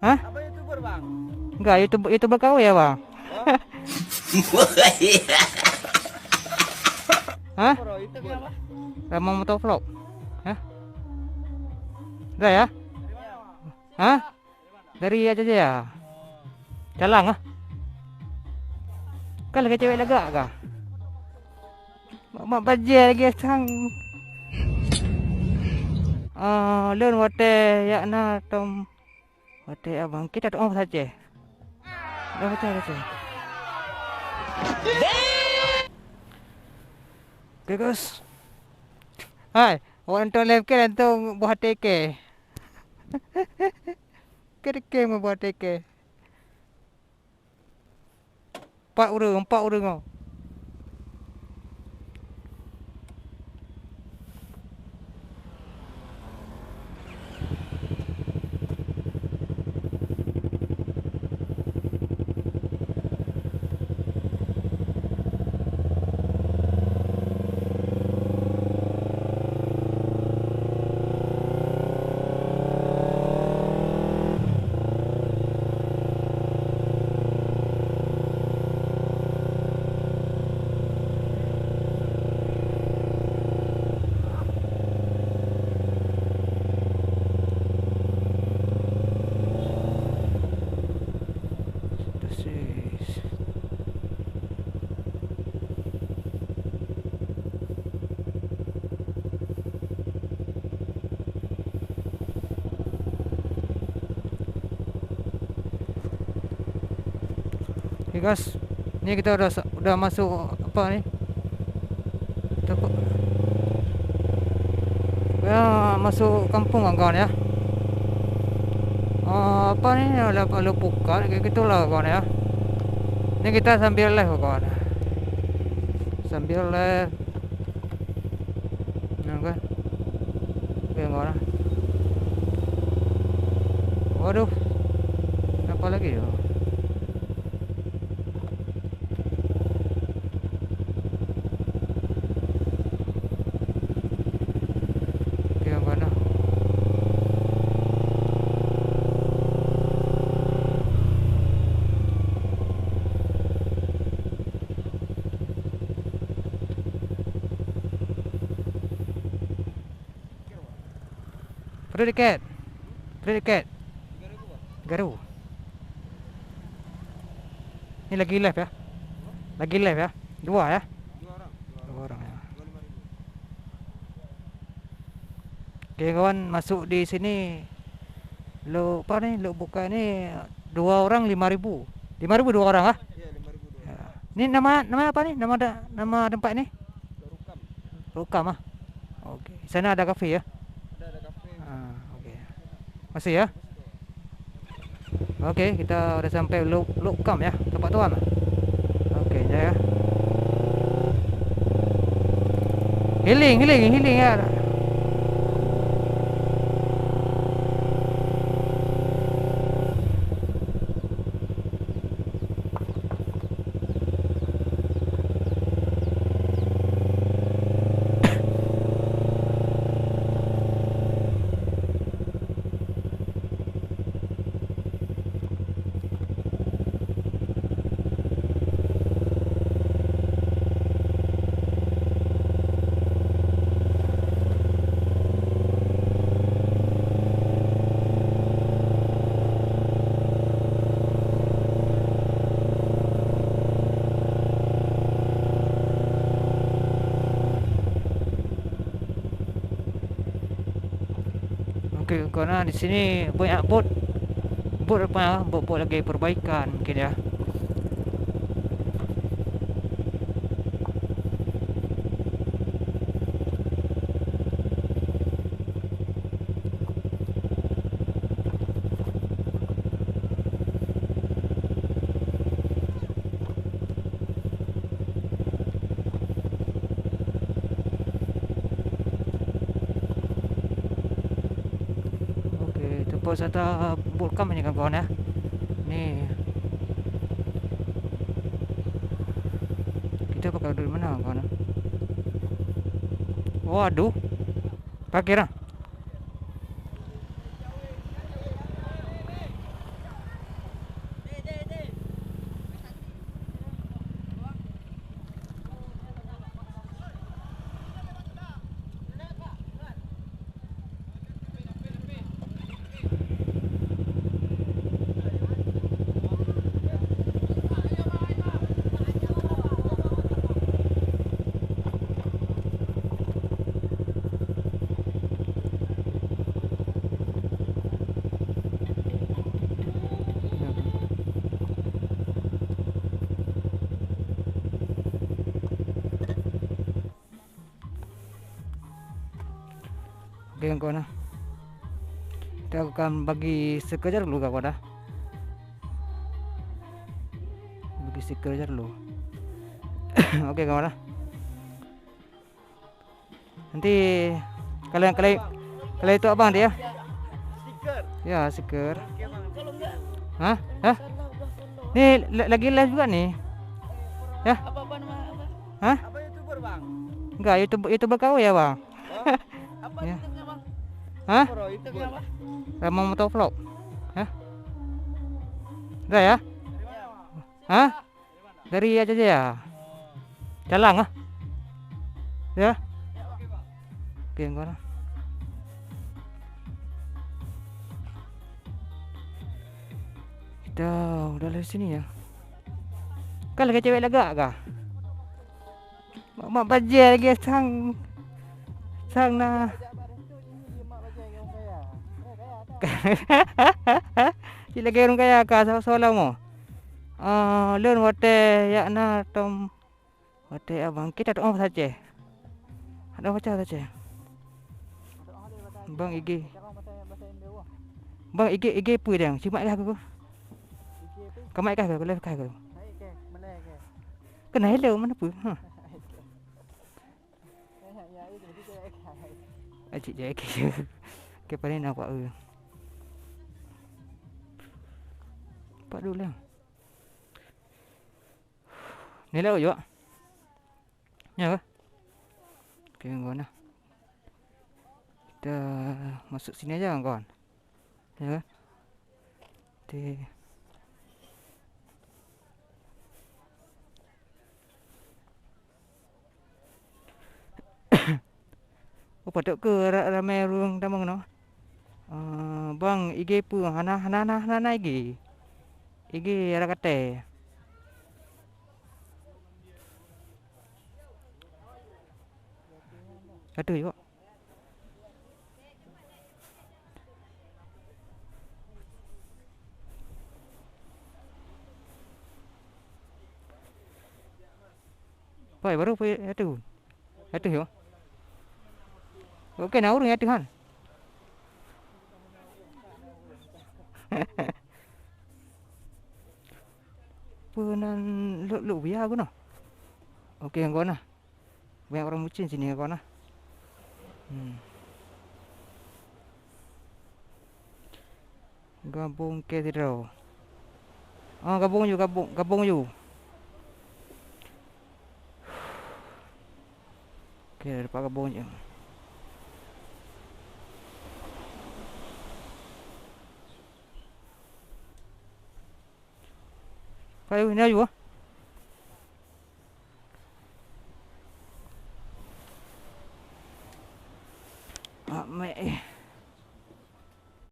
Hah? Apa YouTuber, Bang? Enggak, YouTuber kau ya, Bang? Oh, Hah? bro, itu kenapa? Rama Motovlog. Hah? Enggak ya? Hah? Dari aja ya. Calang ah. Kan lagi cewek lega kah? Mak baje lagi sang. Leun wate ya na tom wate abang kita tu saja. Dah baca baca. Okay, guys. Hai, awak nonton live ke nonton buat teke. Kereke mau buat teke. Empat orang kau. Okay guys, ni kita udah masuk apa ni? Takut. Ya masuk kampung kawan ya. Apa ni? Ada buka kayak gitulah kawan ya. Ni kita sambil live kawan. Sambil live. Nah kan. Okay kawan. Waduh. Apa lagi ya? Predikat. Garu. Ini lagi live ya. Lagi live ya. Dua ya. Dua orang ya. Oke kawan, masuk di sini. Lo apa nih? Lo buka ini dua orang 5.000. 5.000 dua orang ah? Iya, 5.000 dua. Ya. Ini nama apa nih? Nama tempat ini? Rukam. Rukam ah. Oke. Sana ada kafe ya. Ada kafe. Oke. Masih ya. Oke, kita udah sampai Lukam ya, tempat tuan. Oke, ya. Healing ya. Oke, karena di sini banyak bot apa? Bot lagi perbaikan mungkin ya. Tempat wisata Bulkam ini kawan ya. Nih. Kita bakal dari mana kawan? Waduh. Parkir ah. Oke kawan, kita akan bagi sekejar dulu kawan. Bagi sekejar dulu. Oke kawan. Nanti kalian kalian kalian itu abang dia? Stiker. Ya stiker. Oke bang. Kalau enggak, Hah? Hah? Nih lagi live juga nih. Ya? apa nama apa? Hah? Apa YouTuber bang? Enggak, YouTuber kau ya bang? Oh, Apa Ya. YouTube-nya bang? Hah? bro, YouTube-nya YouTuber. apa? Rama Motovlog. Hah? Udah ya? Ya. Hah? Dari aja ya. Jalan ah. Ya? Oke kawan. Kita udah dari sini ya. Kan lagi cewek lagak kah? Mak baje lagi sang na. Sila gerong kaya ka sa sola mo. Learn wate ya na tom wate abang kita tu saja. Ada baca saja. Bang IG. Bang IG pu dang. Cuma kah aku. Kamai kah aku live kah aku. Kena hello mana pu. Ha. Acik je ke. Ke paling nampak ke. Pak dulu lah. Ni lah juga. Ya ke? Okey kawan. Kita masuk sini aja kawan. Ya kan? Okey. Oh patut ke ramai ruang damang no. Bang IG pu hana IG. IG ara kate. Aduh yo. Pai baru pai aduh. Aduh yo. Okey na urang aduh han. Punan lu biar aku no. Okey kawan nah. Banyak orang bucin sini kawan nah. Gabung Cathedral. Gabung you. Okey, dapat gabung je. Kayu ni ayu ah.